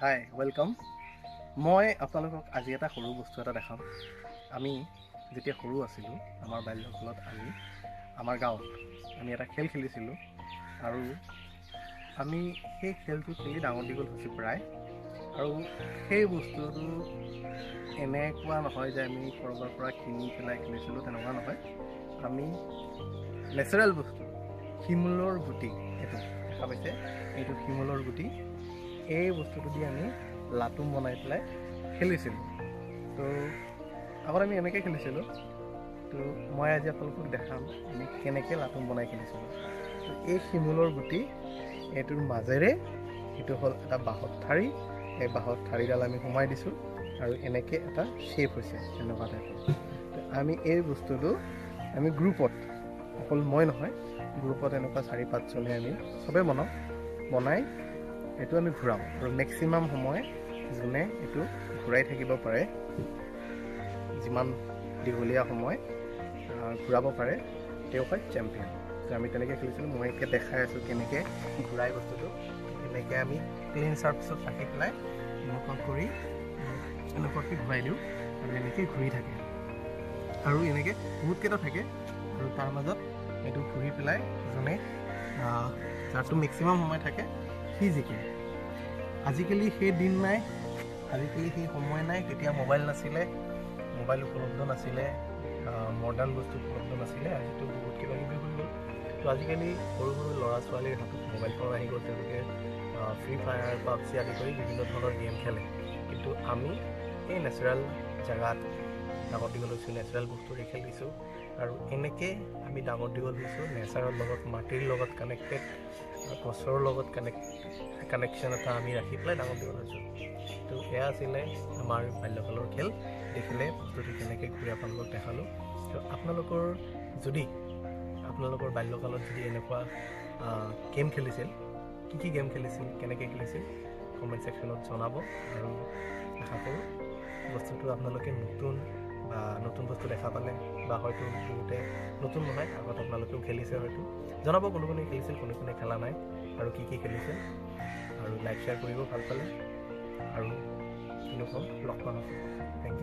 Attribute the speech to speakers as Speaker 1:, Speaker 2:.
Speaker 1: হাই welcome. মই আপোনালোকক আজি এটা সৰু বস্তু এটা দেখাম। আমি যেতিয়া সৰু আছিলোঁ, আমাৰ বাল্যকালত আমাৰ গাঁৱত আমি এটা খেল খেলিছিলোঁ আৰু আমি সেই খেলটো খেলি ডাঙৰ দীঘল হৈছোঁ প্ৰায়। আৰু সেই বস্তুটো এনেকুৱা নহয় যে আমি ক'ৰবাৰ পৰা কিনি পেলাই খেলিছিলোঁ, তেনেকুৱা নহয়। আমি নেচাৰেল বস্তু, শিমলুৰ গুটি, এইটো দেখা পাইছে, এইটো শিমলুৰ গুটি। এই বস্তুটো দি আমি লাটুম বনাই পেলাই খেলিছিলোঁ। তো আগত আমি এনেকৈ খেলিছিলোঁ। তো মই আজি আপোনালোকক দেখাম আমি কেনেকৈ লাটুম বনাই খেলিছিলোঁ। তো এই শিমলুৰ গুটি, এইটোৰ মাজেৰে এইটো হ'ল এটা বাঁহৰ ঠাৰি। এই বাঁহৰ ঠাৰিডাল আমি সোমাই দিছোঁ আৰু এনেকৈ এটা শ্বেপ হৈছে এনেকুৱা টাইপৰ। তো আমি এই বস্তুটো আমি গ্ৰুপত, অকল মই নহয়, গ্ৰুপত এনেকুৱা 4-5জনে আমি চবেই বনাই এইটো আমি ঘূৰাওঁ আৰু মেক্সিমাম সময় যোনে এইটো ঘূৰাই থাকিব পাৰে, যিমান দীঘলীয়া সময় ঘূৰাব পাৰে, তেওঁ হয় চেম্পিয়ন। তো আমি তেনেকৈ খেলিছিলোঁ। মই এতিয়া দেখাই আছোঁ কেনেকৈ ঘূৰাই বস্তুটো। এনেকৈ আমি প্লেন চাৰ্ফেচত ৰাখি পেলাই এনেকুৱাকৈ ঘূৰাই দিওঁ আৰু এনেকৈ ঘূৰি থাকে। আৰু এনেকৈ বহুতকেইটা থাকে আৰু তাৰ মাজত এইটো ঘূৰি পেলাই যোনে যাৰটো মেক্সিমাম সময় থাকে সি জিকে। আজিকালি সেই দিন নাই, আজিকালি সেই সময় নাই। তেতিয়া মোবাইল নাছিলে, মোবাইল উপলব্ধ নাছিলে, মডাৰ্ণ বস্তু উপলব্ধ নাছিলে। আজিতো বহুত কিবা কিবি হৈ গ'ল। তো আজিকালি সৰু সৰু ল'ৰা ছোৱালীৰ হাতত মোবাইল ফোন আহি গ'ল। তেওঁলোকে ফ্ৰী ফায়াৰ, পাবজি আদি কৰি বিভিন্ন ধৰণৰ গেম খেলে। কিন্তু আমি এই নেচাৰেল জেগাত ডাঙৰ দীঘল হৈছোঁ, নেচাৰেল বস্তুৰে খেলিছোঁ আৰু এনেকৈ আমি ডাঙৰ দীঘল হৈছোঁ। নেচাৰৰ লগত, মাটিৰ লগত কানেক্টেড, গছৰ লগত কানেকশ্যন এটা আমি ৰাখি পেলাই ডাঙৰ দীঘল হৈছোঁ। তো এয়া আছিলে আমাৰ বাল্যকালৰ খেল। দেখিলে বস্তুটো কেনেকৈ ঘূৰি আপোনালোকক দেখালোঁ। তো আপোনালোকৰ বাল্যকালত যদি এনেকুৱা গেম খেলিছিল, কি গেম খেলিছিল, কেনেকৈ খেলিছিল, কমেণ্ট ছেকশ্যনত জনাব। আৰু আশা কৰোঁ বস্তুটো আপোনালোকে নতুন বস্তু দেখা পালে, বা হয়তো বহুতে নতুন নহয়, আগত আপোনালোকেও খেলিছে, হয়তো জনাব কোনে কোনে খেলিছিল, কোনে খেলা নাই আৰু কি খেলিছিল। আৰু লাইক শ্বেয়াৰ কৰিব ভাল পালে। আৰু কিনো ক'ম, লগ পাম। Thank U.